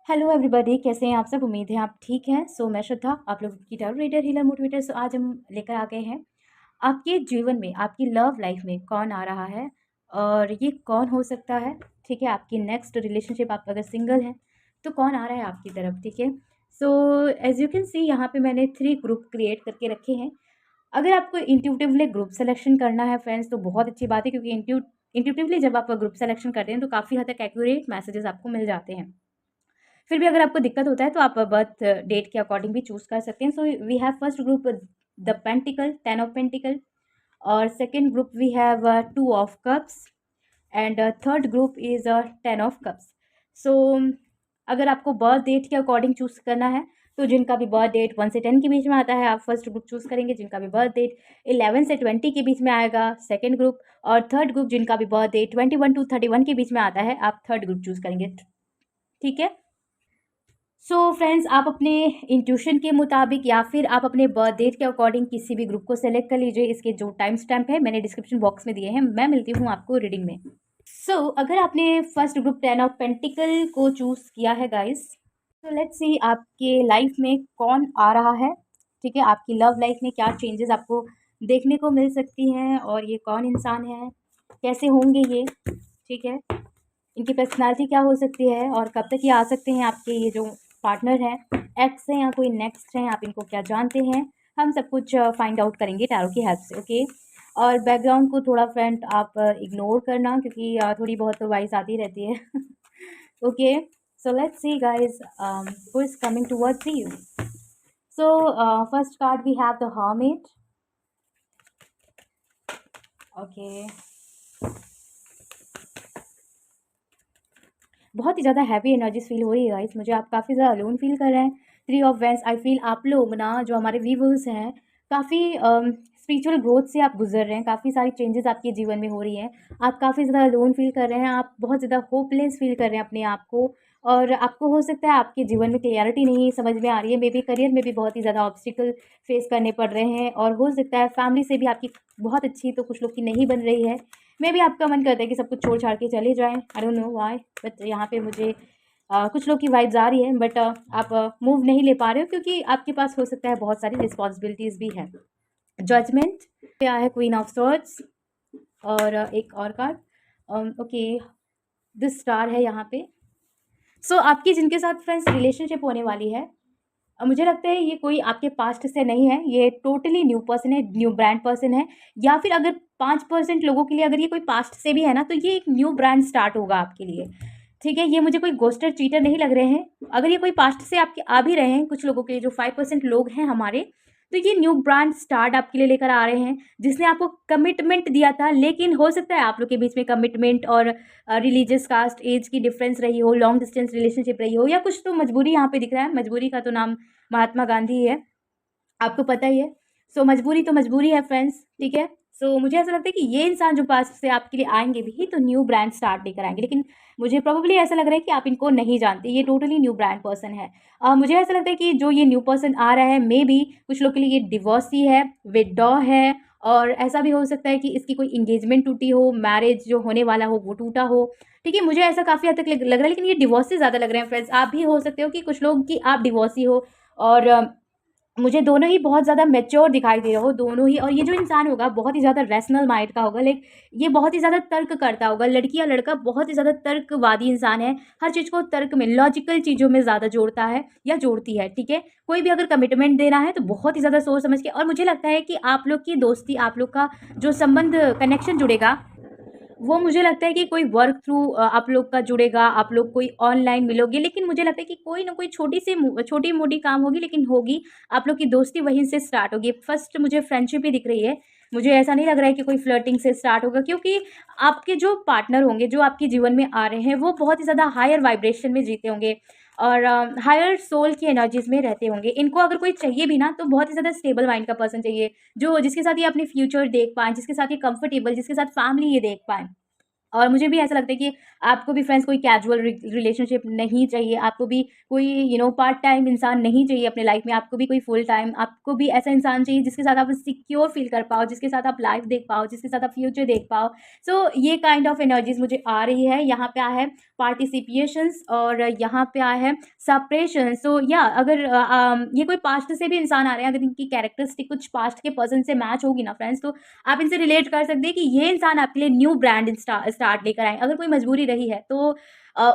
Hello everybody, कैसे हैं आप सब। उम्मीद है आप ठीक हैं। मैं श्रद्धा, आप लोगों की टैरो रीडर हीलर मोटिवेटर। आज हम लेकर आ गए हैं आपके जीवन में, आपकी लव लाइफ में कौन आ रहा है और ये कौन हो सकता है। ठीक है, आपकी नेक्स्ट रिलेशनशिप, आप अगर सिंगल हैं तो कौन आ रहा है आपकी तरफ। ठीक है, एज यू कैन सी यहाँ पे मैंने 3 ग्रुप क्रिएट करके रखे हैं। अगर आपको इंट्यूटिवली ग्रुप सेलेक्शन करना है फ्रेंड्स तो बहुत अच्छी बात है, क्योंकि इंट्यूटिवली जब आप ग्रुप सेलेक्शन करते हैं तो काफ़ी हद तक एक्यूरेट मैसेजेस आपको मिल जाते हैं। फिर भी अगर आपको दिक्कत होता है तो आप बर्थ डेट के अकॉर्डिंग भी चूज़ कर सकते हैं। We have first group the pentacles, 10 of pentacles, और second group we have 2 of cups, and third group is 10 of cups. So अगर आपको बर्थ डेट के अकॉर्डिंग चूज़ करना है तो जिनका भी बर्थ डेट 1 से 10 के बीच में आता है आप फर्स्ट ग्रुप चूज़ करेंगे। जिनका भी बर्थ डेट 11 से 20 के बीच में आएगा सेकंड ग्रुप, और थर्ड ग्रुप जिनका भी बर्थ डेट 21 टू 31 के बीच में आता है आप थर्ड ग्रुप चूज़ करेंगे। ठीक है, फ्रेंड्स, आप अपने इंट्यूशन के मुताबिक या फिर आप अपने बर्थ डेट के अकॉर्डिंग किसी भी ग्रुप को सेलेक्ट कर लीजिए। इसके जो टाइम स्टैम्प है मैंने डिस्क्रिप्शन बॉक्स में दिए हैं। मैं मिलती हूँ आपको रीडिंग में। अगर आपने फर्स्ट ग्रुप 10 ऑफ पेंटिकल को चूज़ किया है गाइस, तो लेट्स सी आपके लाइफ में कौन आ रहा है। ठीक है, आपकी लव लाइफ में क्या चेंजेस आपको देखने को मिल सकती हैं और ये कौन इंसान है, कैसे होंगे ये। ठीक है, इनकी पर्सनालिटी क्या हो सकती है और कब तक ये आ सकते हैं। आपके ये जो पार्टनर है, एक्स है या कोई नेक्स्ट है, आप इनको क्या जानते हैं, हम सब कुछ फाइंड आउट करेंगे टैरो की हेल्प से। ओके, और बैकग्राउंड को थोड़ा फ्रेंड आप इग्नोर करना, क्योंकि थोड़ी बहुत वॉइस आती रहती है। Okay, so let's see guys who is coming towards you. First card we have the Hermit. Okay, बहुत ही ज़्यादा हैवी एनर्जीज फील हो रही है गाइस मुझे। आप काफ़ी ज़्यादा अलोन फील कर रहे हैं। 3 ऑफ वेंस, आई फील आप लोग ना, जो हमारे व्यूवर्स हैं, काफ़ी स्पिरिचुअल ग्रोथ से आप गुजर रहे हैं। काफ़ी सारी चेंजेस आपके जीवन में हो रही हैं। आप काफ़ी ज़्यादा अलोन फील कर रहे हैं। आप बहुत ज़्यादा होपलेस फील कर रहे हैं अपने आप को, और आपको हो सकता है आपके जीवन में क्लियरिटी नहीं समझ में आ रही है। मे बी करियर में भी बहुत ही ज़्यादा ऑब्स्टिकल फेस करने पड़ रहे हैं, और हो सकता है फैमिली से भी आपकी बहुत अच्छी तो कुछ लोग की नहीं बन रही है। मे बी आपका मन करता है कि सब कुछ छोड़ छाड़ के चले जाएं। I don't know why, but यहाँ पे मुझे कुछ लोग की वाइब्स आ रही है, बट आप मूव नहीं ले पा रहे हो क्योंकि आपके पास हो सकता है बहुत सारी रिस्पॉन्सिबिलिटीज़ भी हैं। जजमेंट क्या है, क्वीन ऑफ सॉर्ड्स, और एक और कार्ड ओके दिस स्टार है यहाँ पे। आपकी जिनके साथ फ्रेंड्स रिलेशनशिप होने वाली है, मुझे लगता है ये कोई आपके पास्ट से नहीं है। ये टोटली न्यू पर्सन है, न्यू ब्रांड पर्सन है। या फिर अगर 5% लोगों के लिए अगर ये कोई पास्ट से भी है ना, तो ये एक न्यू ब्रांड स्टार्ट होगा आपके लिए। ठीक है, ये मुझे कोई गोस्टर चीटर नहीं लग रहे हैं। अगर ये कोई पास्ट से आपके आ भी रहे हैं, कुछ लोगों के लिए जो 5% लोग हैं हमारे, तो ये न्यू ब्रांड स्टार्ट आपके लिए लेकर आ रहे हैं, जिसने आपको कमिटमेंट दिया था। लेकिन हो सकता है आप लोग के बीच में कमिटमेंट और रिलीजियस कास्ट, एज की डिफरेंस रही हो, लॉन्ग डिस्टेंस रिलेशनशिप रही हो, या कुछ तो मजबूरी यहाँ पे दिख रहा है। मजबूरी का तो नाम महात्मा गांधी है, आपको पता ही है। मजबूरी तो मजबूरी है फ्रेंड्स। ठीक है, मुझे ऐसा लगता है कि ये इंसान जो पास से आपके लिए आएंगे भी तो न्यू ब्रांड स्टार्ट लेकर आएंगे, लेकिन मुझे प्रोबेबली ऐसा लग रहा है कि आप इनको नहीं जानते। ये टोटली न्यू ब्रांड पर्सन है। मुझे ऐसा लगता है कि जो ये न्यू पर्सन आ रहा है, मे बी कुछ लोग के लिए ये डिवोर्सी है, विडॉ है, और ऐसा भी हो सकता है कि इसकी कोई इंगेजमेंट टूटी हो, मैरिज जो होने वाला हो वो टूटा हो। ठीक है, मुझे ऐसा काफ़ी हद तक लग रहा है, लेकिन ये डिवोर्सी ज़्यादा लग रहे हैं फ्रेंड्स। आप भी हो सकते हो कि कुछ लोग कि आप डिवोर्सी हो, और मुझे दोनों ही बहुत ज़्यादा मैच्योर दिखाई दे रहे हो, दोनों ही। और ये जो इंसान होगा बहुत ही ज़्यादा रैशनल माइंड का होगा, लाइक ये बहुत ही ज़्यादा तर्क करता होगा। लड़की या लड़का बहुत ही ज़्यादा तर्कवादी इंसान है, हर चीज़ को तर्क में, लॉजिकल चीज़ों में ज़्यादा जोड़ता है या जोड़ती है। ठीक है, कोई भी अगर कमिटमेंट देना है तो बहुत ही ज़्यादा सोच समझ के। और मुझे लगता है कि आप लोग की दोस्ती, आप लोग का जो संबंध, कनेक्शन जुड़ेगा, वो मुझे लगता है कि कोई वर्क थ्रू आप लोग का जुड़ेगा, आप लोग कोई ऑनलाइन मिलोगे, लेकिन मुझे लगता है कि कोई ना कोई छोटी मोटी काम होगी, लेकिन होगी। आप लोग की दोस्ती वहीं से स्टार्ट होगी। फर्स्ट मुझे फ्रेंडशिप ही दिख रही है। मुझे ऐसा नहीं लग रहा है कि कोई फ्लर्टिंग से स्टार्ट होगा, क्योंकि आपके जो पार्टनर होंगे, जो आपके जीवन में आ रहे हैं, वो बहुत ही ज़्यादा हायर वाइब्रेशन में जीते होंगे और हायर सोल की एनर्जीज में रहते होंगे। इनको अगर कोई चाहिए भी ना, तो बहुत ही ज़्यादा स्टेबल माइंड का पर्सन चाहिए, जो जिसके साथ ये अपने फ्यूचर देख पाएँ, जिसके साथ ये कंफर्टेबल, जिसके साथ फैमिली ये देख पाएँ। और मुझे भी ऐसा लगता है कि आपको भी फ्रेंड्स कोई कैजुअल रिलेशनशिप नहीं चाहिए, आपको भी कोई पार्ट टाइम इंसान नहीं चाहिए अपने लाइफ में, आपको भी कोई फुल टाइम, आपको भी ऐसा इंसान चाहिए जिसके साथ आप सिक्योर फील कर पाओ, जिसके साथ आप लाइफ देख पाओ, जिसके साथ आप फ्यूचर देख पाओ। सो ये काइंड ऑफ एनर्जीज मुझे आ रही है। यहाँ पे आया है पार्टिसिपेशंस और यहाँ पे आया है सेपरेशन। सो या अगर ये कोई पास्ट से भी इंसान आ रहे हैं, अगर इनकी कैरेक्टरिस्टिक कुछ पास्ट के पर्सन से मैच होगी ना फ्रेंड्स, तो आप इनसे रिलेट कर सकते हैं कि ये इंसान आपके लिए न्यू ब्रांड स्टार्ट लेकर आए। अगर कोई मजबूरी रही है तो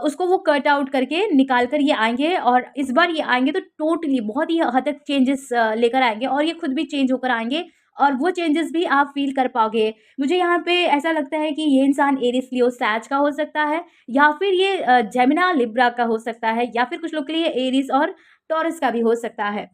उसको वो कट आउट करके निकाल कर ये आएँगे, और इस बार ये आएँगे तो टोटली बहुत ही हद तक चेंजेस लेकर आएँगे, और ये खुद भी चेंज होकर आएँगे, और वो चेंजेस भी आप फ़ील कर पाओगे। मुझे यहाँ पे ऐसा लगता है कि ये इंसान एरिस, लियो, सैज का हो सकता है, या फिर ये जेमिना, लिब्रा का हो सकता है, या फिर कुछ लोग के लिए एरिस और टॉरस का भी हो सकता है।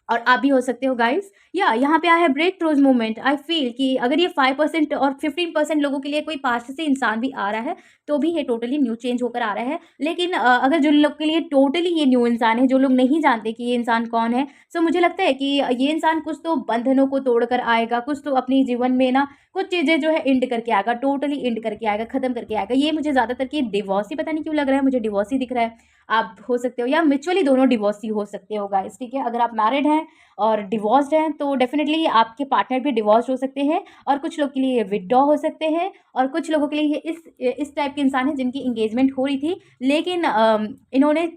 और आप भी हो सकते हो गाइस। या यहाँ पे आया है breakthroughs movement. I feel कि अगर ये 5% और 15% लोगों के लिए कोई पास्ट से इंसान भी आ रहा है, तो भी ये टोटली न्यू चेंज होकर आ रहा है। लेकिन अगर जो लोग के लिए टोटली ये न्यू इंसान है, जो लोग नहीं जानते कि ये इंसान कौन है, सो मुझे लगता है कि ये इंसान कुछ तो बंधनों को तोड़ कर आएगा, कुछ तो अपने जीवन में ना कुछ चीज़ें जो है एंड करके आएगा, टोटली एंड करके आएगा, खत्म करके आएगा। ये मुझे ज़्यादातर कि डिवोर्स ही, पता नहीं क्यों लग रहा है, मुझे डिवोर्स ही दिख रहा है। आप हो सकते हो, या म्यूचुअली दोनों डिवोर्स ही हो सकते हो गाइस, ठीक है। अगर आप मैरिड हैं और डिवोर्स्ड हैं तो डेफ़िनेटली आपके पार्टनर भी डिवोर्स्ड हो सकते हैं, और कुछ लोग के लिए ये विथड्रॉ हो सकते हैं, और कुछ लोगों के लिए ये इस टाइप के इंसान हैं जिनकी एंगेजमेंट हो रही थी, लेकिन इन्होंने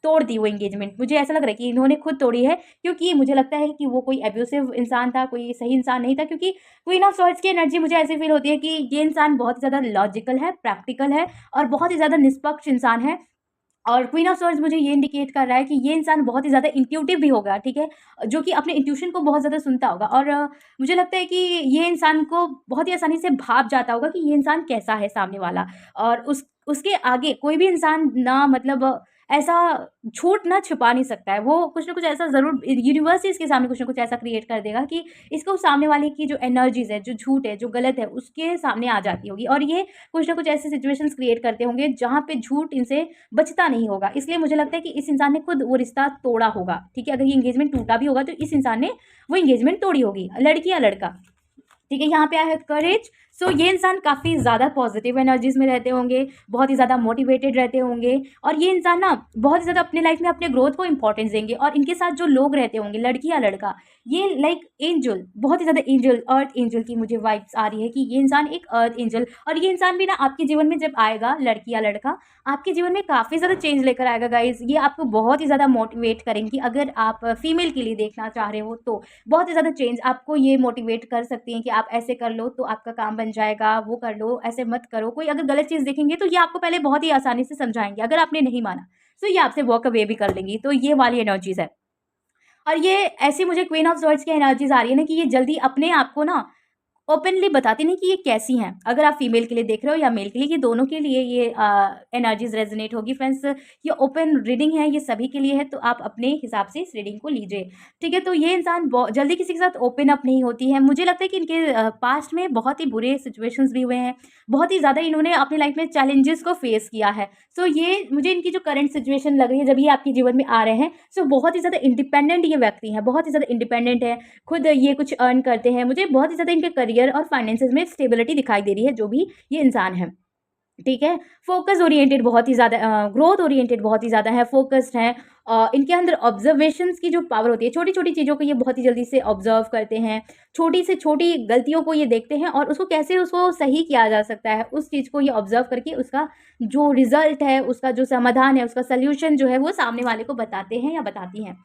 तोड़ दी वो एंगेजमेंट। मुझे ऐसा लग रहा है कि इन्होंने खुद तोड़ी है, क्योंकि मुझे लगता है कि वो कोई अब्यूसिव इंसान था, कोई सही इंसान नहीं था, क्योंकि क्वीन ऑफ सॉर्ड्स की एनर्जी मुझे ऐसी फ़ील होती है कि ये इंसान बहुत ही ज़्यादा लॉजिकल है, प्रैक्टिकल है, और बहुत ही ज़्यादा निष्पक्ष इंसान है। और क्वीन ऑफ सॉर्ड्स मुझे ये इंडिकेट कर रहा है कि ये इंसान बहुत ही ज़्यादा इंट्यूटिव भी होगा, ठीक है? जो कि अपने इंट्यूशन को बहुत ज़्यादा सुनता होगा, और मुझे लगता है कि ये इंसान को बहुत ही आसानी से भाप जाता होगा कि ये इंसान कैसा है सामने वाला, और उसके आगे कोई भी इंसान ना, मतलब ऐसा झूठ ना छुपा नहीं सकता है। वो कुछ ना कुछ ऐसा ज़रूर, यूनिवर्स ही इसके सामने कुछ ना कुछ ऐसा क्रिएट कर देगा कि इसको सामने वाले की जो एनर्जीज़ है, जो झूठ है, जो गलत है, उसके सामने आ जाती होगी, और ये कुछ ना कुछ ऐसे सिचुएशंस क्रिएट करते होंगे जहाँ पे झूठ इनसे बचता नहीं होगा। इसलिए मुझे लगता है कि इस इंसान ने खुद वो रिश्ता तोड़ा होगा, ठीक है? अगर ये एंगेजमेंट टूटा भी होगा तो इस इंसान ने वो एंगेजमेंट तोड़ी होगी, लड़की या लड़का। ठीक है, यहाँ पे आया है करेज। सो ये इंसान काफ़ी ज़्यादा पॉजिटिव एनर्जीज़ में रहते होंगे, बहुत ही ज़्यादा मोटिवेटेड रहते होंगे, और ये इंसान ना बहुत ही ज़्यादा अपने लाइफ में अपने ग्रोथ को इंपॉर्टेंस देंगे, और इनके साथ जो लोग रहते होंगे, लड़की या लड़का, ये लाइक एंजल, बहुत ही ज़्यादा एंजल, अर्थ एंजल की मुझे वाइब्स आ रही है कि ये इंसान एक अर्थ एंजल, और ये इंसान भी ना आपके जीवन में जब आएगा, लड़की या लड़का, आपके जीवन में काफ़ी ज़्यादा चेंज लेकर आएगा गाइज़। ये आपको बहुत ही ज़्यादा मोटिवेट करेंगी, अगर आप फीमेल के लिए देखना चाह रहे हो तो। बहुत ही ज़्यादा चेंज आपको ये मोटिवेट कर सकती हैं कि आप ऐसे कर लो तो आपका काम बन जाएगा, वो कर लो, ऐसे मत करो। कोई अगर गलत चीज़ देखेंगे तो ये आपको पहले बहुत ही आसानी से समझाएँगे, अगर आपने नहीं माना, तो ये आपसे वॉक अवे भी कर लेंगी। तो ये वाली एनर्जीज़ है। और ये ऐसी मुझे क्वीन ऑफ सॉर्ड्स की एनर्जीज़ आ रही है ना कि ये जल्दी अपने आप को ना ओपनली बताती नहीं कि ये कैसी हैं। अगर आप फीमेल के लिए देख रहे हो या मेल के लिए, ये दोनों के लिए ये एनर्जीज़ रेज़ोनेट होगी फ्रेंड्स। ये ओपन रीडिंग है, ये सभी के लिए है, तो आप अपने हिसाब से इस रीडिंग को लीजिए, ठीक है? तो ये इंसान जल्दी किसी के साथ ओपन अप नहीं होती है। मुझे लगता है कि इनके पास्ट में बहुत ही बुरे सिचुएशंस भी हुए हैं, बहुत ही ज़्यादा इन्होंने अपनी लाइफ में चैलेंजेस को फेस किया है। सो ये मुझे इनकी जो करंट सिचुएशन लग रही है, जब ये आपके जीवन में आ रहे हैं, सो बहुत ही ज़्यादा इंडिपेंडेंट ये व्यक्ति हैं, बहुत ही ज़्यादा इंडिपेंडेंट है, खुद ये कुछ अर्न करते हैं। मुझे बहुत ही ज़्यादा इनके करियर और फाइनेंसेस में स्टेबिलिटी दिखाई दे रही है, जो भी ये इंसान है, ठीक है? फ़ोकस ओरिएंटेड बहुत ही ज़्यादा, ग्रोथ ओरिएंटेड बहुत ही ज़्यादा है, फ़ोकस्ड हैं। इनके अंदर ऑब्ज़र्वेशंस की जो पावर होती है, छोटी-छोटी चीज़ों को ये बहुत ही जल्दी से ऑब्ज़र्व करते हैं, छोटी से छोटी गलतियों को ये देखते हैं, और उसको कैसे उसको सही किया जा सकता है, उस चीज़ को ये ऑब्ज़र्व करके उसका जो रिज़ल्ट है, उसका जो समाधान है, उसका सॉल्यूशन जो है, वो सामने वाले को बताते हैं या बताती हैं।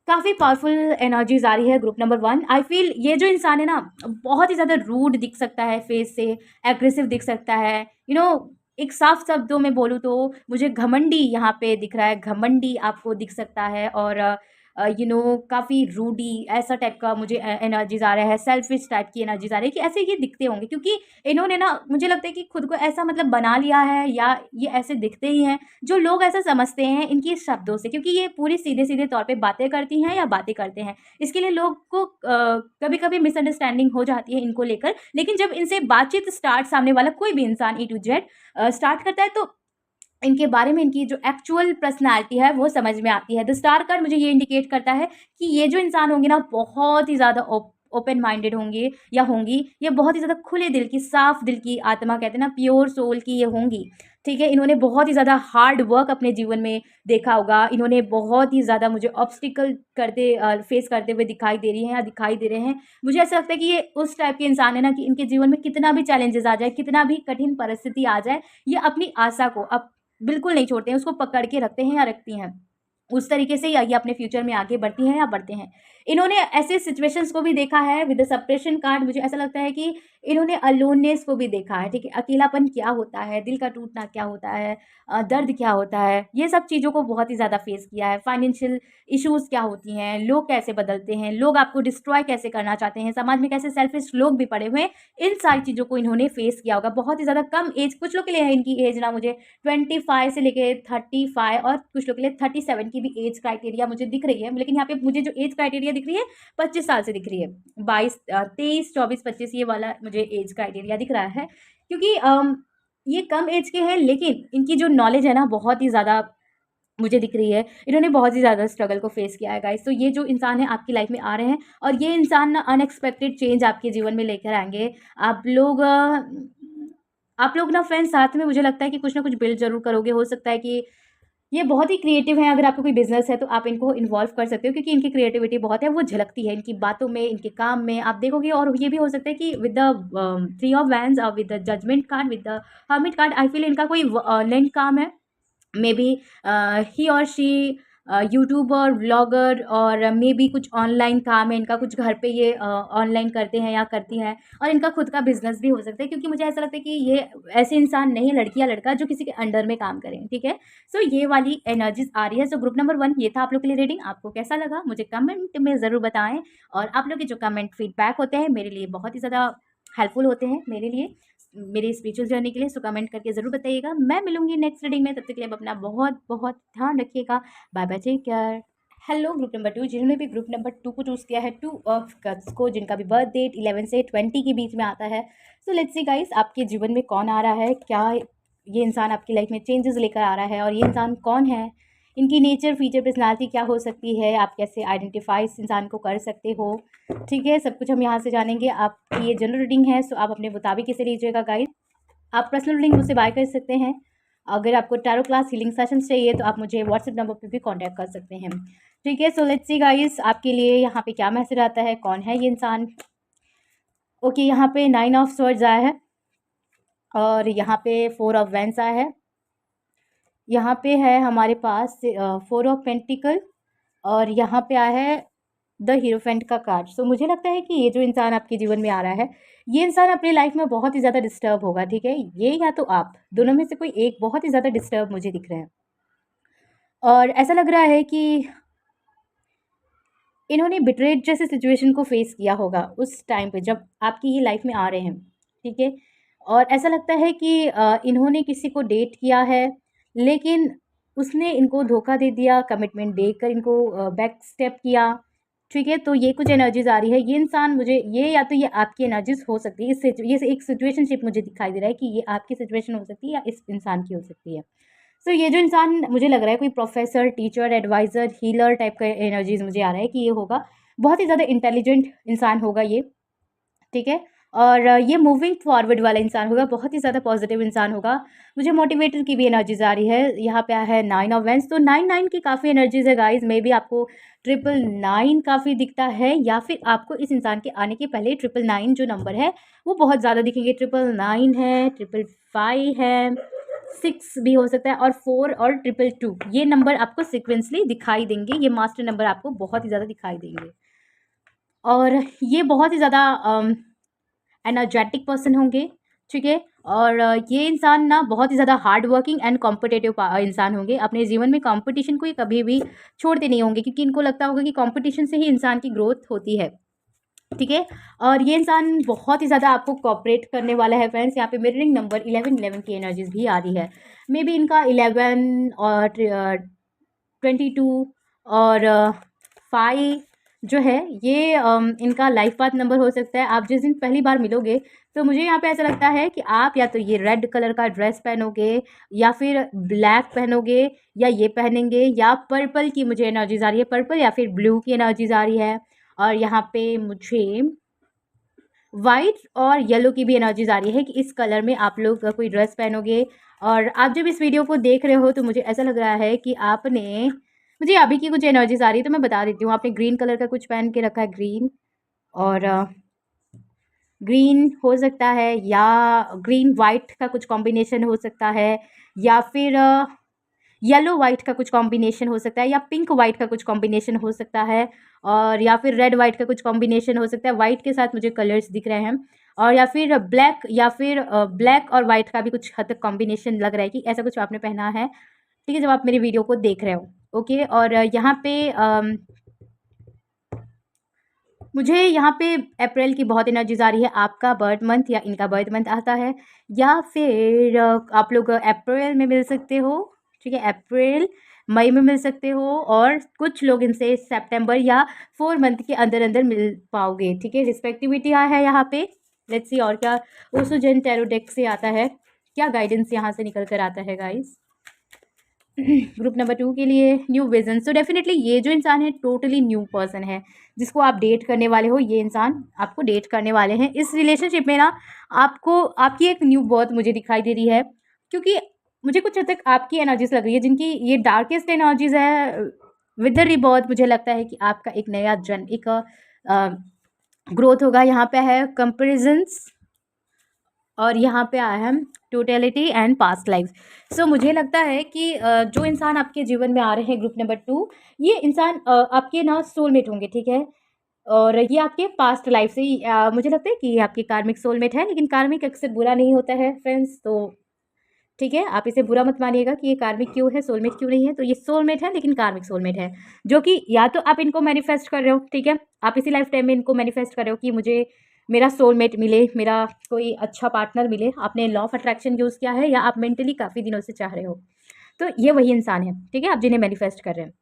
काफ़ी पावरफुल एनर्जीज़ आ रही है ग्रुप नंबर 1। आई फ़ील ये जो इंसान है ना, बहुत ही ज़्यादा रूड दिख सकता है फेस से, एग्रेसिव दिख सकता है। यू नो एक साफ शब्दों में बोलूँ तो मुझे घमंडी यहाँ पे दिख रहा है, घमंडी आपको दिख सकता है, और काफ़ी रूडी ऐसा टाइप का मुझे एनर्जीज़ आ रहा है, सेल्फिश टाइप की एनर्जीज़ आ रही है कि ऐसे ये दिखते होंगे, क्योंकि इन्होंने ना, मुझे लगता है कि खुद को ऐसा मतलब बना लिया है, या ये ऐसे दिखते ही हैं, जो लोग ऐसा समझते हैं इनकी शब्दों से, क्योंकि ये पूरी सीधे-सीधे तौर पे बातें करती हैं या बातें करते हैं। इसके लिए लोग को कभी-कभी मिसअंडरस्टैंडिंग हो जाती है इनको लेकर, लेकिन जब इनसे बातचीत स्टार्ट, सामने वाला कोई भी इंसान ए टू जेड स्टार्ट करता है, तो इनके बारे में, इनकी जो एक्चुअल पर्सनैलिटी है वो समझ में आती है। द स्टार कार्ड मुझे ये इंडिकेट करता है कि ये जो इंसान होंगे ना, बहुत ही ज़्यादा ओपन माइंडेड होंगे या होंगी, ये बहुत ही ज़्यादा खुले दिल की, साफ दिल की आत्मा कहते हैं ना, प्योर सोल की ये होंगी। ठीक है, इन्होंने बहुत ही ज़्यादा हार्ड वर्क अपने जीवन में देखा होगा, इन्होंने बहुत ही ज़्यादा मुझे ऑब्स्टिकल करते फेस करते हुए दिखाई दे रही हैं या दिखाई दे रहे हैं। मुझे ऐसा लगता है कि ये उस टाइप के इंसान है ना कि इनके जीवन में कितना भी चैलेंजेस आ जाए, कितना भी कठिन परिस्थिति आ जाए, ये अपनी आशा को अब बिल्कुल नहीं छोड़ते हैं, उसको पकड़ के रखते हैं या रखती हैं। उस तरीके से ये अपने फ्यूचर में आगे बढ़ती हैं या बढ़ते हैं। इन्होंने ऐसे सिचुएशंस को भी देखा है विद द सप्रेशन कार्ड। मुझे ऐसा लगता है कि इन्होंने अलोननेस को भी देखा है, ठीक है? अकेलापन क्या होता है, दिल का टूटना क्या होता है, दर्द क्या होता है, ये सब चीज़ों को बहुत ही ज़्यादा फेस किया है। फाइनेंशियल इश्यूज़ क्या होती हैं, लोग कैसे बदलते हैं, लोग आपको डिस्ट्रॉय कैसे करना चाहते हैं, समाज में कैसे सेल्फिश लोग भी पड़े हुए हैं, इन सारी चीज़ों को इन्होंने फेस किया होगा। बहुत ही ज़्यादा कम एज, कुछ लोग के लिए है इनकी एज ना मुझे 25 से लेके 35 और कुछ लोग के लिए 37 की भी एज क्राइटेरिया मुझे दिख रही है। लेकिन यहाँ पे मुझे जो एज क्राइटेरिया दिख रही है 25 साल से दिख रही है। 23, 24, 25 ये वाला मुझे एज क्राइटेरिया दिख रहा है, क्योंकि ये कम एज के हैं लेकिन इनकी जो नॉलेज है ना बहुत ही ज़्यादा मुझे दिख रही है। इन्होंने बहुत ही ज़्यादा स्ट्रगल को फेस किया है गाइस। तो ये जो इंसान है आपकी लाइफ में आ रहे हैं और ये इंसान ना अनएक्सपेक्टेड चेंज आपके जीवन में लेकर आएँगे। आप लोग ना फ्रेंड्स साथ में मुझे लगता है कि कुछ ना कुछ बिल्ड ज़रूर करोगे। हो सकता है कि ये बहुत ही क्रिएटिव हैं, अगर आपका कोई बिज़नेस है तो आप इनको इन्वॉल्व कर सकते हो, क्योंकि इनकी क्रिएटिविटी बहुत है, वो झलकती है इनकी बातों में, इनके काम में आप देखोगे। और ये भी हो सकता है कि with the three of wands और with the judgement card, with the hermit card, I feel इनका कोई ऑनलाइन काम है। मे बी ही और शी यूट्यूबर, व्लॉगर, और मे बी कुछ ऑनलाइन काम है इनका, कुछ घर पे ये ऑनलाइन करते हैं या करती हैं, और इनका खुद का बिजनेस भी हो सकता है, क्योंकि मुझे ऐसा लगता है कि ये ऐसे इंसान नहीं है, लड़की या लड़का, जो किसी के अंडर में काम करें। ठीक है, सो ये वाली एनर्जीज आ रही है। सो ग्रुप नंबर 1 ये था आप लोग के लिए रीडिंग। आपको कैसा लगा मुझे कमेंट में ज़रूर बताएं, और आप लोग के जो कमेंट फीडबैक होते हैं मेरे लिए बहुत ही ज़्यादा हेल्पफुल होते हैं, मेरे लिए, मेरी स्पिरिचुअल जर्नी के लिए। सो कमेंट करके ज़रूर बताइएगा। मैं मिलूंगी नेक्स्ट रीडिंग में, तब तक के लिए आप अपना बहुत बहुत ध्यान रखिएगा। Bye bye, take care. Hello group number 2, जिन्होंने भी ग्रुप नंबर 2 को चूज़ किया है, 2 ऑफ कप्स को, जिनका भी बर्थ डेट 11 से 20 के बीच में आता है। सो लेट्स सी गाइस, आपके जीवन में कौन आ रहा है, क्या ये इंसान आपकी लाइफ में चेंजेस लेकर आ रहा है, और ये इंसान कौन है, इनकी नेचर, फीचर, पर्सनालिटी क्या हो सकती है, आप कैसे आइडेंटिफाई इस इंसान को कर सकते हो। ठीक है, सब कुछ हम यहाँ से जानेंगे। आपकी ये जनरल रीडिंग है, सो आप अपने मुताबिक इसे लीजिएगा गाइस। आप पर्सनल रीडिंग मुझसे बाय कर सकते हैं। अगर आपको टैरो क्लास हीलिंग सेशंस चाहिए तो आप मुझे व्हाट्सएप नंबर पे भी कांटेक्ट कर सकते हैं। ठीक है, सो लेट्स सी गाइस, आपके लिए यहाँ पे क्या मैसेज आता है, कौन है ये इंसान। ओके, यहाँ पे 9 ऑफ स्वर्ड्स आया है, और यहाँ पे 4 ऑफ वैंड्स आया है। यहाँ पे है हमारे पास 4 ऑफ पेंटिकल, और यहाँ पे आया है द हीरोफेंट का कार्ड। सो मुझे लगता है कि ये जो इंसान आपके जीवन में आ रहा है, ये इंसान अपनी लाइफ में बहुत ही ज़्यादा डिस्टर्ब होगा। ठीक है, ये या तो आप दोनों में से कोई एक बहुत ही ज़्यादा डिस्टर्ब मुझे दिख रहे हैं, और ऐसा लग रहा है कि इन्होंने बिट्रेड जैसे सिचुएशन को फेस किया होगा उस टाइम पे जब आपकी ये लाइफ में आ रहे हैं। ठीक है, और ऐसा लगता है कि इन्होंने किसी को डेट किया है, लेकिन उसने इनको धोखा दे दिया, कमिटमेंट देकर इनको बैक स्टेप किया। ठीक है, तो ये कुछ एनर्जीज आ रही है। ये इंसान मुझे ये या तो ये आपकी एनर्जीज हो सकती है, ये एक सिचुएशनशिप मुझे दिखाई दे रहा है कि ये आपकी सिचुएशन हो सकती है या इस इंसान की हो सकती है। सो ये जो इंसान मुझे लग रहा है कोई professor, teacher, adviser, healer type का एनर्जीज़ मुझे आ रहा है कि ये होगा। बहुत ही ज़्यादा इंटेलिजेंट इंसान होगा ये। ठीक है, और ये मूविंग फॉरवर्ड वाला इंसान होगा, बहुत ही ज़्यादा पॉजिटिव इंसान होगा। मुझे मोटिवेटर की भी एनर्जीज आ रही है। यहाँ पे आया है 9 ऑफ वैंड्स, तो 9 की काफ़ी एनर्जीज है गाइज। मे बी आपको 999 काफ़ी दिखता है, या फिर आपको इस इंसान के आने के पहले 999 जो नंबर है वो बहुत ज़्यादा दिखेंगे। 999 है, 555 है, 6 भी हो सकता है, और 4 और 222 ये नंबर आपको सिक्वेंसली दिखाई देंगे। ये मास्टर नंबर आपको बहुत ही ज़्यादा दिखाई देंगे, और ये बहुत ही ज़्यादा एनर्जेटिक पर्सन होंगे। ठीक है, और ये इंसान ना बहुत ही ज़्यादा हार्ड वर्किंग एंड कॉम्पिटिटिव इंसान होंगे। अपने जीवन में कंपटीशन को ये कभी भी छोड़ते नहीं होंगे, क्योंकि इनको लगता होगा कि कंपटीशन से ही इंसान की ग्रोथ होती है। ठीक है, और ये इंसान बहुत ही ज़्यादा आपको कोऑपरेट करने वाला है फ्रेंड्स। यहाँ पे मिररिंग नंबर 11 की एनर्जीज भी आ रही है। मे बी इनका 11 और 22 और 5 जो है ये इनका लाइफ पाथ नंबर हो सकता है। आप जिस दिन पहली बार मिलोगे तो मुझे यहाँ पे ऐसा लगता है कि आप या तो ये रेड कलर का ड्रेस पहनोगे, या फिर ब्लैक पहनोगे, या ये पहनेंगे, या पर्पल की मुझे एनर्जीज आ रही है, पर्पल या फिर ब्लू की एनर्जीज आ रही है। और यहाँ पे मुझे वाइट और येलो की भी एनर्जीज आ रही है कि इस कलर में आप लोग कोई ड्रेस पहनोगे। और आप जब इस वीडियो को देख रहे हो तो मुझे ऐसा लग रहा है कि आपने, मुझे अभी की कुछ एनर्जीज आ रही है तो मैं बता देती हूँ। आपने ग्रीन कलर का कुछ पहन के रखा है, ग्रीन, और ग्रीन हो सकता है, या ग्रीन वाइट का कुछ कॉम्बिनेशन हो सकता है, या फिर येलो वाइट का कुछ कॉम्बिनेशन हो सकता है, या पिंक वाइट का कुछ कॉम्बिनेशन हो सकता है, और या फिर रेड वाइट का कुछ कॉम्बिनेशन हो सकता है। वाइट के साथ मुझे कलर्स दिख रहे हैं, और या फिर ब्लैक, या फिर ब्लैक और वाइट का भी कुछ हद तक कॉम्बिनेशन लग रहा है कि ऐसा कुछ आपने पहना है। ठीक है, जब आप मेरी वीडियो को देख रहे हो। ओके, और यहाँ पे मुझे यहाँ पे अप्रैल की बहुत एनर्जीज आ रही है। आपका बर्थ मंथ या इनका बर्थ मंथ आता है, या फिर आप लोग अप्रैल में मिल सकते हो। ठीक है, अप्रैल मई में मिल सकते हो, और कुछ लोग इनसे सितंबर या 4 मंथ के अंदर अंदर मिल पाओगे। ठीक है, रिस्पेक्टिविटी है यहाँ पे। लेट्स सी और क्या ओसोजन टैरो डेक से आता है, क्या गाइडेंस यहाँ से निकल कर आता है गाइस। ग्रुप नंबर 2 के लिए न्यू विजन। सो डेफिनेटली ये जो इंसान है टोटली न्यू पर्सन है जिसको आप डेट करने वाले हो। ये इंसान आपको डेट करने वाले हैं इस रिलेशनशिप में ना। आपको आपकी एक न्यू बर्थ मुझे दिखाई दे रही है, क्योंकि मुझे कुछ हद तक आपकी एनर्जीज लग रही है जिनकी ये डार्केस्ट एनर्जीज है। विद द रिबर्थ मुझे लगता है कि आपका एक नया जन एक ग्रोथ होगा। यहाँ पे है कंपेरिजन्स, और यहाँ पे आया है टोटलिटी एंड पास्ट लाइफ। सो मुझे लगता है कि जो इंसान आपके जीवन में आ रहे हैं ग्रुप नंबर 2, ये इंसान आपके ना सोलमेट होंगे। ठीक है, और ये आपके पास्ट लाइफ से ही मुझे लगता है कि ये आपके कार्मिक सोलमेट है। लेकिन कार्मिक अक्सर बुरा नहीं होता है फ्रेंड्स, तो ठीक है, आप इसे बुरा मत मानिएगा कि ये कार्मिक क्यों है, सोलमेट क्यों नहीं है। तो ये सोलमेट है लेकिन कार्मिक सोलमेट है, जो कि या तो आप इनको मैनिफेस्ट कर रहे हो। ठीक है, आप इसी लाइफ टाइम में इनको मैनिफेस्ट कर रहे हो कि मुझे मेरा सोलमेट मिले, मेरा कोई अच्छा पार्टनर मिले। आपने लॉ ऑफ अट्रैक्शन यूज़ किया है, या आप मेंटली काफ़ी दिनों से चाह रहे हो। तो ये वही इंसान है, ठीक है, आप जिन्हें मैनिफेस्ट कर रहे हैं।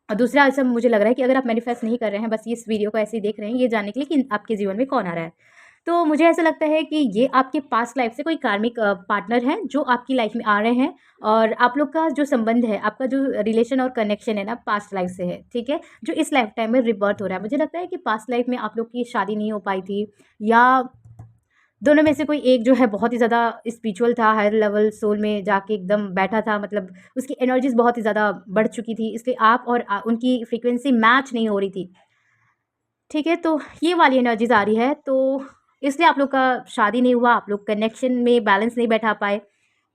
और दूसरा ऐसा मुझे लग रहा है कि अगर आप मैनिफेस्ट नहीं कर रहे हैं, बस इस वीडियो को ऐसे ही देख रहे हैं ये जानने के लिए कि आपके जीवन में कौन आ रहा है, तो मुझे ऐसा लगता है कि ये आपके पास्ट लाइफ से कोई कार्मिक पार्टनर है जो आपकी लाइफ में आ रहे हैं। और आप लोग का जो संबंध है, आपका जो रिलेशन और कनेक्शन है ना, पास्ट लाइफ से है। ठीक है, जो इस लाइफ टाइम में रिबर्थ हो रहा है। मुझे लगता है कि पास्ट लाइफ में आप लोग की शादी नहीं हो पाई थी, या दोनों में से कोई एक जो है बहुत ही ज़्यादा स्पिरिचुअल था, हायर लेवल सोल में जाके एकदम बैठा था, मतलब उसकी एनर्जीज बहुत ही ज़्यादा बढ़ चुकी थी, इसलिए आप और उनकी फ्रीक्वेंसी मैच नहीं हो रही थी। ठीक है, तो ये वाली एनर्जीज आ रही है, तो इसलिए आप लोग का शादी नहीं हुआ, आप लोग कनेक्शन में बैलेंस नहीं बैठा पाए।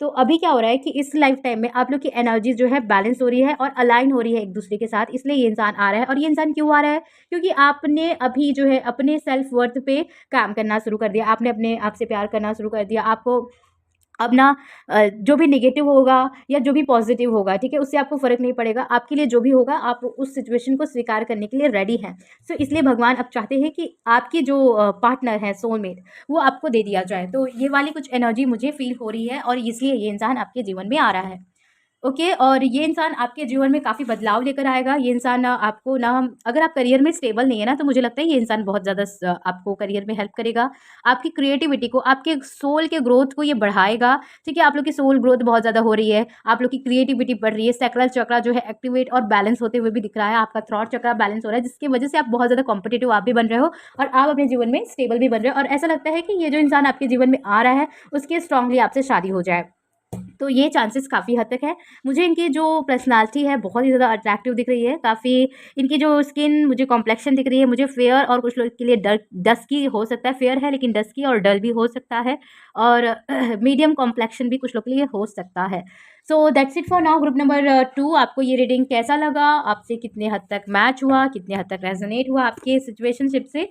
तो अभी क्या हो रहा है कि इस लाइफ टाइम में आप लोग की एनर्जीज जो है बैलेंस हो रही है और अलाइन हो रही है एक दूसरे के साथ, इसलिए ये इंसान आ रहा है। और ये इंसान क्यों आ रहा है? क्योंकि आपने अभी जो है अपने सेल्फ वर्थ पे काम करना शुरू कर दिया, आपने अपने आप से प्यार करना शुरू कर दिया। आपको अब ना जो भी नेगेटिव होगा या जो भी पॉजिटिव होगा, ठीक है, उससे आपको फ़र्क नहीं पड़ेगा। आपके लिए जो भी होगा, आप उस सिचुएशन को स्वीकार करने के लिए रेडी हैं। सो इसलिए भगवान अब चाहते हैं कि आपकी जो पार्टनर है, सोलमेट, वो आपको दे दिया जाए। तो ये वाली कुछ एनर्जी मुझे फ़ील हो रही है, और इसलिए ये इंसान आपके जीवन में आ रहा है। ओके, और ये इंसान आपके जीवन में काफ़ी बदलाव लेकर आएगा। ये इंसान आपको ना, अगर आप करियर में स्टेबल नहीं है ना, तो मुझे लगता है ये इंसान बहुत ज़्यादा आपको करियर में हेल्प करेगा। आपकी क्रिएटिविटी को, आपके सोल के ग्रोथ को ये बढ़ाएगा। ठीक है, आप लोग की सोल ग्रोथ बहुत ज़्यादा हो रही है, आप लोग की क्रिएटिविटी बढ़ रही है। सैक्रल चक्रा जो है एक्टिवेट और बैलेंस होते हुए भी दिख रहा है। आपका थ्रॉट चक्रा बैलेंस हो रहा है, जिसकी वजह से आप बहुत ज़्यादा कॉम्पिटिटिव आप भी बन रहे हो, और आप अपने जीवन में स्टेबल भी बन रहे हो। और ऐसा लगता है कि ये जो इंसान आपके जीवन में आ रहा है, उसकी स्ट्रांगली आपसे शादी हो जाए। तो ये चांसेस काफ़ी हद तक है। मुझे इनकी जो पर्सनालिटी है बहुत ही ज़्यादा अट्रैक्टिव दिख रही है। काफ़ी इनकी जो स्किन, मुझे कॉम्प्लेक्शन दिख रही है, मुझे फेयर, और कुछ लोग के लिए डस्की हो सकता है। फेयर है लेकिन डस्की और डल भी हो सकता है, और मीडियम कॉम्प्लेक्शन भी कुछ लोग के लिए हो सकता है। So that's it for now. Group number 2, आपको ये रीडिंग कैसा लगा? आपसे कितने हद तक मैच हुआ, कितने हद तक रेजोनेट हुआ आपके सिचुएशनशिप से,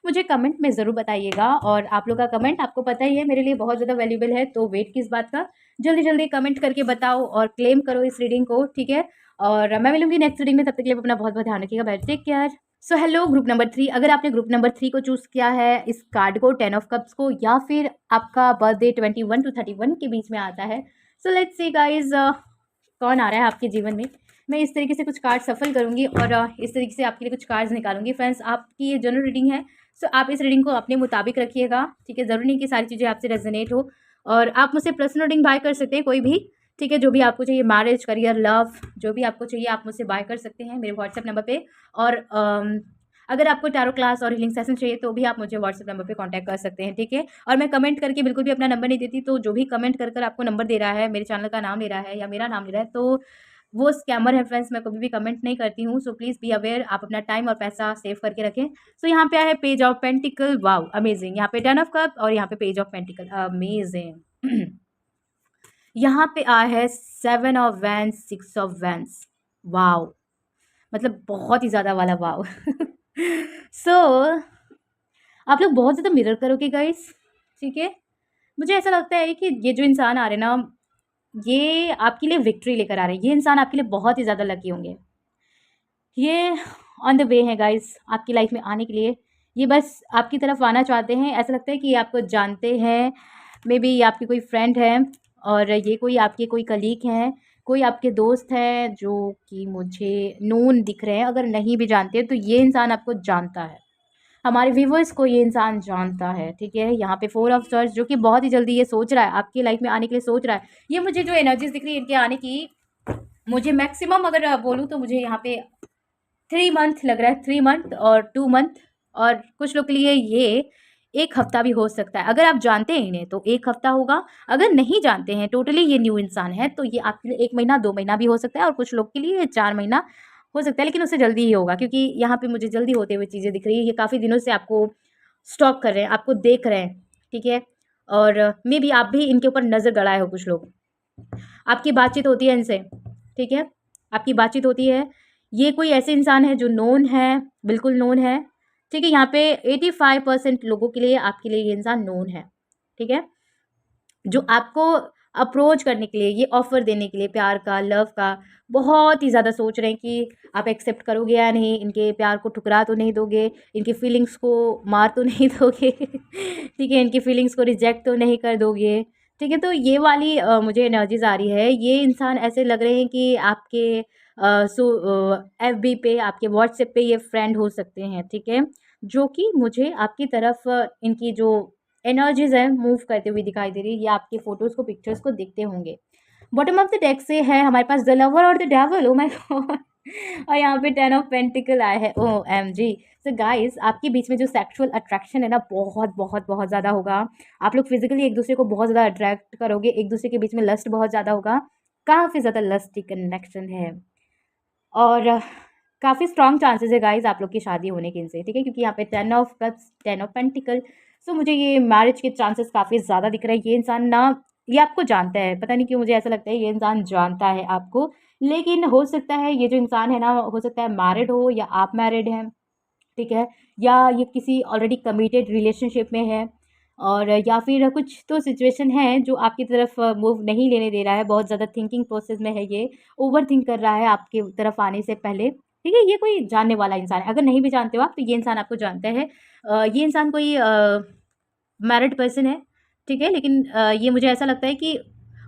मुझे कमेंट में ज़रूर बताइएगा। और आप लोग का कमेंट आपको पता ही है मेरे लिए बहुत ज़्यादा वैल्यूबल है, तो वेट किस बात का, जल्दी जल्दी कमेंट करके बताओ और क्लेम करो इस रीडिंग को। ठीक है, और मैं मिलूंगी नेक्स्ट रीडिंग में, तब तक के लिए अपना बहुत बहुत ध्यान रखिएगा। Bye, take care. So hello group number 3, अगर आपने ग्रुप नंबर 3 को चूज़ किया है, इस कार्ड को, 10 ऑफ कप्स को, या फिर आपका बर्थडे 21 to 31 के बीच में आता है, सो लेट्स सी गाइज कौन आ रहा है आपके जीवन में। मैं इस तरीके से कुछ कार्ड सफल करूंगी और इस तरीके से आपके लिए कुछ कार्ड्स निकालूंगी। फ्रेंड्स, आपकी ये जनरल रीडिंग है, सो आप इस रीडिंग को अपने मुताबिक रखिएगा। ठीक है, ज़रूरी नहीं कि सारी चीज़ें आपसे रेजोनेट हो, और आप मुझसे पर्सनल रीडिंग बाय कर सकते हैं कोई भी। ठीक है, जो भी आपको चाहिए, मैरिज, करियर, लव, जो भी आपको चाहिए आप मुझसे बाय कर सकते हैं मेरे व्हाट्सएप नंबर पे। और अगर आपको टैरो क्लास और हीलिंग सेशन चाहिए तो भी आप मुझे व्हाट्सएप नंबर पे कांटेक्ट कर सकते हैं, ठीक है। और मैं कमेंट करके बिल्कुल भी अपना नंबर नहीं देती, तो जो भी कमेंट कर आपको नंबर दे रहा है, मेरे चैनल का नाम ले रहा है या मेरा नाम ले रहा है, तो वो स्कैमर है फ्रेंड्स। मैं कभी भी कमेंट नहीं करती हूँ, सो प्लीज़ बी अवेयर। आप अपना टाइम और पैसा सेव करके रखें। सो यहाँ पे है page of pentacle, wow amazing. यहाँ पे 10 ऑफ कप और यहाँ पे पेज ऑफ पेंटिकल, अमेजिंग। यहाँ पे आया है 7 of vents, 6 of vents, wow, मतलब बहुत ही ज़्यादा वाला वाओ। सो आप लोग बहुत ज़्यादा मिरर करोगे गाइस, ठीक है। मुझे ऐसा लगता है कि ये जो इंसान आ रहे हैं ना, ये आपके लिए विक्ट्री लेकर आ रहे हैं। ये इंसान आपके लिए बहुत ही ज़्यादा लकी होंगे। ये ऑन द वे है गाइस आपकी लाइफ में आने के लिए। ये बस आपकी तरफ आना चाहते हैं। ऐसा लगता है कि ये आपको जानते हैं, मे बी ये आपकी कोई फ्रेंड है और ये कोई आपके कोई कलीग हैं, कोई आपके दोस्त हैं जो कि मुझे नोन दिख रहे हैं। अगर नहीं भी जानते तो ये इंसान आपको जानता है। हमारे व्यूवर्स को ये इंसान जानता है, ठीक है। यहाँ पे 4 ऑफ स्वर्ड्स, जो कि बहुत ही जल्दी ये सोच रहा है आपकी लाइफ में आने के लिए सोच रहा है। ये मुझे जो एनर्जीज दिख रही है इनके आने की, मुझे मैक्सिमम अगर बोलूँ तो मुझे यहाँ पे 3 मंथ लग रहा है, 3 मंथ और 2 मंथ, और कुछ लोग के लिए ये 1 हफ्ता भी हो सकता है। अगर आप जानते हैं इन्हें तो 1 हफ्ता होगा। अगर नहीं जानते हैं, टोटली ये न्यू इंसान है, तो ये आपके लिए 1 महीना 2 महीना भी हो सकता है और कुछ लोग के लिए 4 महीना हो सकता है, लेकिन उससे जल्दी ही होगा क्योंकि यहाँ पे मुझे जल्दी होते हुए चीज़ें दिख रही है। ये काफ़ी दिनों से आपको स्टॉक कर रहे हैं, आपको देख रहे हैं, ठीक है। और मे बी आप भी इनके ऊपर नज़र गड़ाए हो कुछ लोग। आपकी बातचीत होती है इनसे, ठीक है, आपकी बातचीत होती है। ये कोई ऐसे इंसान है जो नोन है, बिल्कुल नोन है, ठीक है। यहाँ पे 85% लोगों के लिए आपके लिए ये इंसान नोन है, ठीक है। जो आपको अप्रोच करने के लिए, ये ऑफ़र देने के लिए प्यार का, लव का, बहुत ही ज़्यादा सोच रहे हैं कि आप एक्सेप्ट करोगे या नहीं, इनके प्यार को ठुकरा तो नहीं दोगे, इनकी फीलिंग्स को मार तो नहीं दोगे, ठीक है, इनकी फीलिंग्स को रिजेक्ट तो नहीं कर दोगे, ठीक है। तो ये वाली मुझे एनर्जीज़ आ रही है। ये इंसान ऐसे लग रहे हैं कि आपके एफबी पे, आपके व्हाट्सएप पे ये फ्रेंड हो सकते हैं, ठीक है, जो कि मुझे आपकी तरफ इनकी जो एनर्जीज़ हैं मूव करते हुए दिखाई दे रही है। ये आपके फ़ोटोज़ को, पिक्चर्स को देखते होंगे। बॉटम ऑफ द डेक से है हमारे पास द लवर और the devil, oh my God. और यहाँ पे 10 ऑफ पेंटिकल आया है, ओएमजी। सो गाइस आपके बीच में जो सेक्सुअल अट्रैक्शन है ना, बहुत बहुत बहुत ज़्यादा होगा। आप लोग फिजिकली एक दूसरे को बहुत ज़्यादा अट्रैक्ट करोगे, एक दूसरे के बीच में लस्ट बहुत ज़्यादा होगा, काफ़ी ज़्यादा लस्टी कनेक्शन है। और काफ़ी स्ट्रॉन्ग चांसेस है गाइस आप लोग की शादी होने के इनसे, ठीक है, क्योंकि यहाँ पे 10 ऑफ कप्स, 10 ऑफ पेंटिकल। सो मुझे ये मैरिज के चांसेस काफ़ी ज़्यादा दिख रहे हैं। ये इंसान ना, ये आपको जानता है, पता नहीं क्यों मुझे ऐसा लगता है ये इंसान जानता है आपको। लेकिन हो सकता है ये जो इंसान है ना, हो सकता है मैरिड हो या आप मैरिड हैं, ठीक है, या ये किसी ऑलरेडी कमिटेड रिलेशनशिप में है, और या फिर कुछ तो सिचुएशन है जो आपकी तरफ मूव नहीं लेने दे रहा है। बहुत ज़्यादा थिंकिंग प्रोसेस में है ये, ओवर थिंक कर रहा है आपके तरफ आने से पहले, ठीक है। ये कोई जानने वाला इंसान है। अगर नहीं भी जानते हो आप तो ये इंसान आपको जानता है। ये इंसान कोई मैरिड पर्सन है, ठीक है, लेकिन ये मुझे ऐसा लगता है कि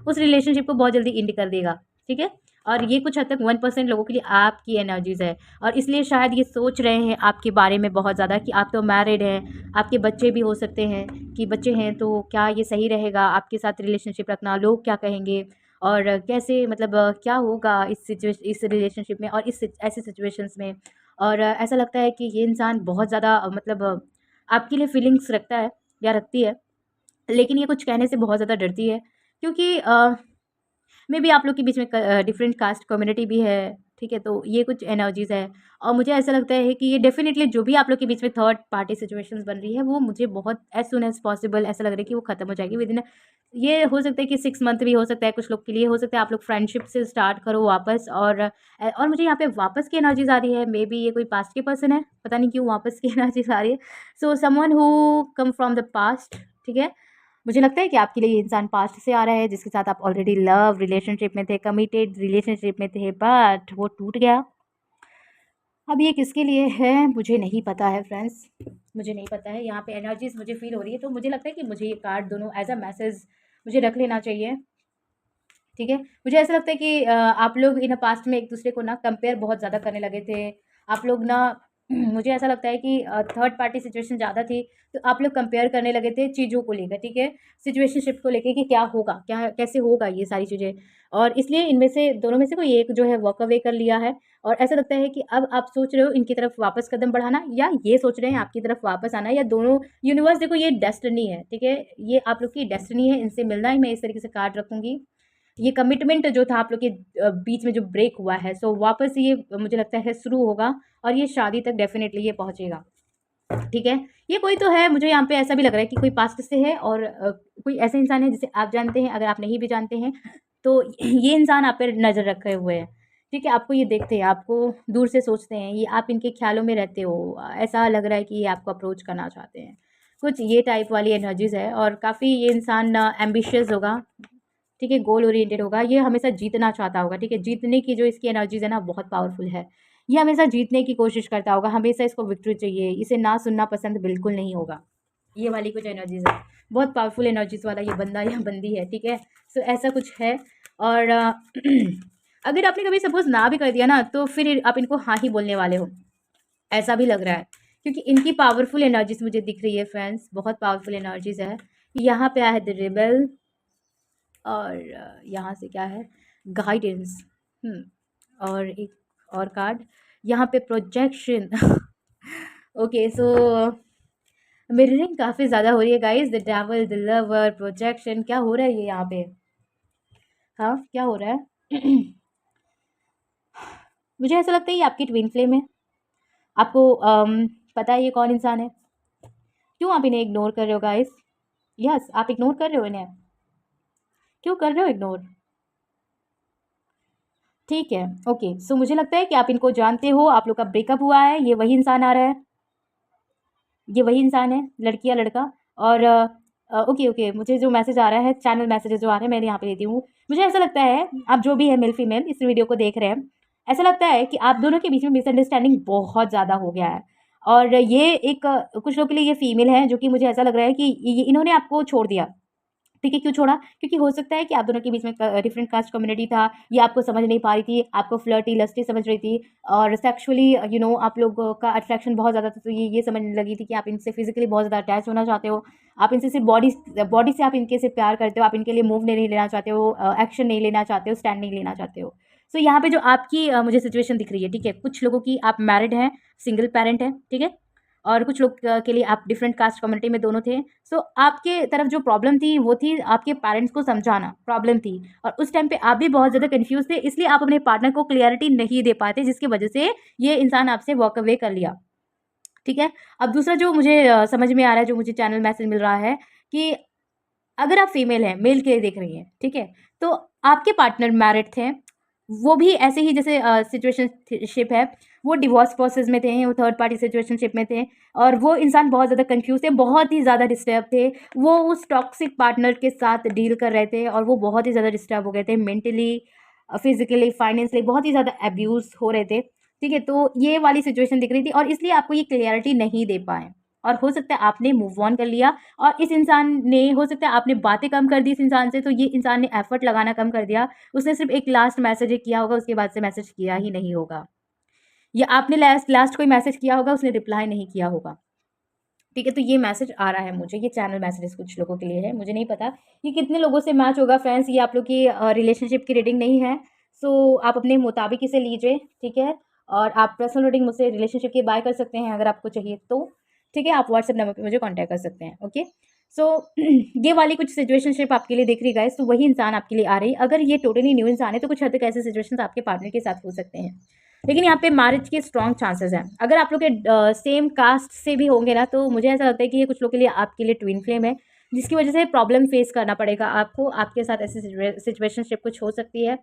उस रिलेशनशिप को बहुत जल्दी एंड कर देगा, ठीक है। और ये कुछ हद तक 1% लोगों के लिए आपकी एनर्जीज़ है, और इसलिए शायद ये सोच रहे हैं आपके बारे में बहुत ज़्यादा कि आप तो मैरिड हैं, आपके बच्चे भी हो सकते हैं, कि बच्चे हैं तो क्या ये सही रहेगा आपके साथ रिलेशनशिप रखना, लोग क्या कहेंगे, और कैसे मतलब क्या होगा इस रिलेशनशिप में और ऐसी सिचुएशंस में। और ऐसा लगता है कि ये इंसान बहुत ज़्यादा मतलब आपके लिए फीलिंग्स रखता है या रखती है, लेकिन ये कुछ कहने से बहुत ज़्यादा डरती है, क्योंकि मे बी आप लोग के बीच में डिफरेंट कास्ट कम्युनिटी भी है, ठीक है। तो ये कुछ एनर्जीज़ है, और मुझे ऐसा लगता है कि ये डेफिनेटली जो भी आप लोग के बीच में थर्ड पार्टी सिचुएशंस बन रही है, वो मुझे बहुत एज सुन एज पॉसिबल ऐसा लग रहा है कि वो ख़त्म हो जाएगी विद इन। ये हो सकता है कि 6 मंथ भी हो सकता है कुछ लोग के लिए, हो सकता है आप लोग फ्रेंडशिप से स्टार्ट करो वापस। और मुझे यहाँ पे वापस की एनर्जीज आ रही है। मे बी ये कोई पास्ट के पर्सन है, पता नहीं क्यों वापस की एनर्जीज आ रही है। So someone who come from the past, ठीक है। मुझे लगता है कि आपके लिए ये इंसान पास्ट से आ रहा है, जिसके साथ आप ऑलरेडी लव रिलेशनशिप में थे, कमिटेड रिलेशनशिप में थे, बट वो टूट गया। अब ये किसके लिए है मुझे नहीं पता है फ्रेंड्स, मुझे नहीं पता है। यहाँ पे एनर्जीज मुझे फील हो रही है, तो मुझे लगता है कि मुझे ये कार्ड दोनों एज अ मैसेज मुझे रख लेना चाहिए, ठीक है। मुझे ऐसा लगता है कि आप लोग इन पास्ट में एक दूसरे को ना कंपेयर बहुत ज़्यादा करने लगे थे। आप लोग ना मुझे ऐसा लगता है कि थर्ड पार्टी सिचुएशन ज़्यादा थी, तो आप लोग कंपेयर करने लगे थे चीज़ों को लेकर, ठीक है? सिचुएशनशिप को लेके कि क्या होगा, क्या कैसे होगा ये सारी चीज़ें, और इसलिए इनमें से दोनों में से कोई एक जो है वॉक अवे कर लिया है। और ऐसा लगता है कि अब आप सोच रहे हो इनकी तरफ वापस कदम बढ़ाना, या ये सोच रहे हैं आपकी तरफ वापस आना, या दोनों यूनिवर्स, देखो ये डेस्टिनी है, ठीक है? ये आप लोग की डेस्टिनी है, इनसे मिलना है, मैं इस तरीके से कार्ड रखूँगी। ये कमिटमेंट जो था आप लोग के बीच में जो ब्रेक हुआ है, सो वापस ये मुझे लगता है शुरू होगा, और ये शादी तक डेफ़िनेटली ये पहुँचेगा, ठीक है? ये कोई तो है, मुझे यहाँ पे ऐसा भी लग रहा है कि कोई पास्ट से है, और कोई ऐसा इंसान है जिसे आप जानते हैं, अगर आप नहीं भी जानते हैं, तो ये इंसान आप पे नज़र रखे हुए है, ठीक है? आपको ये देखते हैं, आपको दूर से सोचते हैं, ये आप इनके ख़्यालों में रहते हो। ऐसा लग रहा है कि ये आपको अप्रोच करना चाहते हैं। कुछ ये टाइप वाली एनर्जीज़ है, और काफ़ी ये इंसान एम्बिशियस होगा, ठीक है? गोल ओरिएंटेड होगा, ये हमेशा जीतना चाहता होगा, ठीक है? जीतने की जो इसकी एनर्जीज़ है ना, बहुत पावरफुल है। ये हमेशा जीतने की कोशिश करता होगा, हमेशा इसको विक्ट्री चाहिए, इसे ना सुनना पसंद बिल्कुल नहीं होगा। ये वाली कुछ एनर्जीज़ है, बहुत पावरफुल एनर्जीज़ वाला ये बंदा या बंदी है, ठीक है? सो ऐसा कुछ है। और अगर आपने कभी सपोज़ ना भी कर दिया ना, तो फिर आप इनको हाँ ही बोलने वाले हो, ऐसा भी लग रहा है। क्योंकि इनकी पावरफुल एनर्जीज़ मुझे दिख रही है फ्रेंड्स, बहुत पावरफुल एनर्जीज़ है। यहाँ पे आया है द रिबेल, और यहाँ से क्या है, गाइडेंस। और एक और कार्ड यहाँ पे, प्रोजेक्शन। ओके, सो मिररिंग काफ़ी ज़्यादा हो रही है guys, the devil, the lover, projection, क्या हो रहा है ये यहाँ पे? हाँ, क्या हो रहा है? मुझे ऐसा लगता है ये आपकी ट्विन फ्लेम है। आपको पता है ये कौन इंसान है? क्यों आप इन्हें इग्नोर कर रहे हो गाइस? यस, आप इग्नोर कर रहे हो इन्हें। क्यों कर रहे हो इग्नोर? ठीक है, ओके, सो मुझे लगता है कि आप इनको जानते हो, आप लोग का ब्रेकअप हुआ है, ये वही इंसान आ रहा है, ये वही इंसान है, लड़की या लड़का। और ओके, ओके, मुझे जो मैसेज आ रहा है, चैनल मैसेजेस जो आ रहे हैं, मैं यहाँ पे देती हूँ। मुझे ऐसा लगता है, आप जो भी है मेल फीमेल इस वीडियो को देख रहे हैं, ऐसा लगता है कि आप दोनों के बीच में मिसअंडरस्टैंडिंग बहुत ज़्यादा हो गया है। और ये एक कुछ लोग के लिए ये फीमेल है, जो कि मुझे ऐसा लग रहा है कि ये इन्होंने आपको छोड़ दिया। ठीक है, क्यों छोड़ा? क्योंकि हो सकता है कि आप दोनों के बीच में डिफरेंट कास्ट कम्युनिटी था, ये आपको समझ नहीं पा रही थी, आपको फ्लर्टी, लस्टी समझ रही थी, और सेक्सुअली आप लोगों का अट्रैक्शन बहुत ज़्यादा था, तो ये समझने लगी थी कि आप इनसे फिजिकली बहुत ज़्यादा अटैच होना चाहते हो। आप इनसे सिर्फ बॉडी बॉडी से आप इनके से प्यार करते हो, आप इनके लिए मूव नहीं लेना चाहते हो, एक्शन नहीं लेना चाहते हो, स्टैंड नहीं लेना चाहते हो। सो यहाँ पे जो आपकी मुझे सिचुएशन दिख रही है, ठीक है, कुछ लोगों की आप मैरिड हैं, सिंगल पेरेंट हैं, ठीक है, और कुछ लोग के लिए आप डिफरेंट कास्ट कम्युनिटी में दोनों थे। सो आपके तरफ जो प्रॉब्लम थी, वो थी आपके पेरेंट्स को समझाना, प्रॉब्लम थी, और उस टाइम पे आप भी बहुत ज़्यादा कन्फ्यूज़ थे, इसलिए आप अपने पार्टनर को क्लैरिटी नहीं दे पाते, जिसकी वजह से ये इंसान आपसे वॉक अवे कर लिया, ठीक है? अब दूसरा जो मुझे समझ में आ रहा है, जो मुझे चैनल मैसेज मिल रहा है, कि अगर आप फीमेल हैं, मेल के लिए देख रही हैं, ठीक है? तो आपके पार्टनर मैरिड थे, वो भी ऐसे ही जैसे सिचुएशनशिप है, वो डिवोर्स प्रोसेस में थे, वो थर्ड पार्टी सिचुएशनशिप में थे, और वो इंसान बहुत ज़्यादा कन्फ्यूज़ थे, बहुत ही ज़्यादा डिस्टर्ब थे। वो उस टॉक्सिक पार्टनर के साथ डील कर रहे थे, और वो बहुत ही ज़्यादा डिस्टर्ब हो गए थे मेंटली, फिज़िकली, फाइनेंशियली बहुत ही ज़्यादा अब्यूज़ हो रहे थे, ठीक है? तो ये वाली सिचुएशन दिख रही थी, और इसलिए आपको ये क्लैरिटी नहीं दे पाए, और हो सकता है आपने मूव ऑन कर लिया, और इस इंसान ने, हो सकता है आपने बातें कम कर दी इस इंसान से, तो ये इंसान ने एफर्ट लगाना कम कर दिया। उसने सिर्फ़ एक लास्ट मैसेज ही किया होगा, उसके बाद से मैसेज किया ही नहीं होगा, या आपने लास्ट लास्ट कोई मैसेज किया होगा, उसने रिप्लाई नहीं किया होगा, ठीक है? तो ये मैसेज आ रहा है मुझे, ये चैनल मैसेजेस कुछ लोगों के लिए है, मुझे नहीं पता ये कितने लोगों से मैच होगा फ्रेंड्स, ये आप लोग की रिलेशनशिप की रीडिंग नहीं है। सो आप अपने मुताबिक इसे लीजिए, ठीक है? और आप पर्सनल रीडिंग मुझसे रिलेशनशिप की बाय कर सकते हैं अगर आपको चाहिए तो, ठीक है? आप व्हाट्सएप नंबर पे मुझे कॉन्टैक्ट कर सकते हैं, ओके? सो ये वाली कुछ सिचुएशनशिप आपके लिए दिख रही है गाइस, तो वही इंसान आपके लिए आ रही है। अगर ये टोटली न्यू इंसान है, तो कुछ हद तक ऐसे सिचुएशंस आपके पार्टनर के साथ हो सकते हैं। लेकिन यहाँ पे मैरिज के स्ट्रॉन्ग चांसेस हैं। अगर आप लोग के सेम कास्ट से भी होंगे ना, तो मुझे ऐसा लगता है कि ये कुछ लोग के लिए, आपके लिए ट्विन फ्लेम है, जिसकी वजह से प्रॉब्लम फेस करना पड़ेगा आपको, आपके साथ ऐसी सिचुएशनशिप कुछ हो सकती है,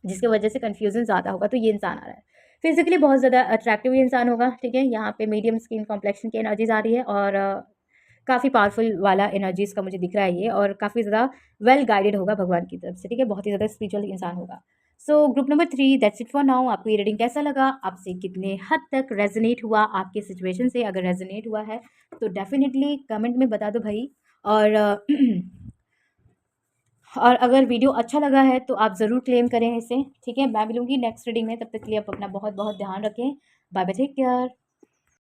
जिसकी वजह से कन्फ्यूजन ज़्यादा होगा। तो ये इंसान आ रहा है, फिजिकली बहुत ज़्यादा अट्रैक्टिव ये इंसान होगा, ठीक है? यहाँ पे मीडियम स्किन कॉम्प्लेक्शन की एनर्जीज आ रही है, और काफ़ी पावरफुल वाला एनर्जीज़ का मुझे दिख रहा है ये, और काफ़ी ज़्यादा वेल गाइडेड होगा भगवान की तरफ से, ठीक है? बहुत ही ज़्यादा स्पिरिचुअल इंसान होगा। So group number 3, that's it for now. आपको ये रीडिंग कैसा लगा? आपसे कितने हद तक रेजोनेट हुआ आपके सिचुएशन से? अगर रेजोनेट हुआ है तो डेफिनेटली कमेंट में बता दो भाई। और और अगर वीडियो अच्छा लगा है तो आप ज़रूर क्लेम करें इसे, ठीक है? मैं मिलूँगी नेक्स्ट रीडिंग में, तब तक के लिए आप अपना बहुत बहुत ध्यान रखें। Bye bye, take care.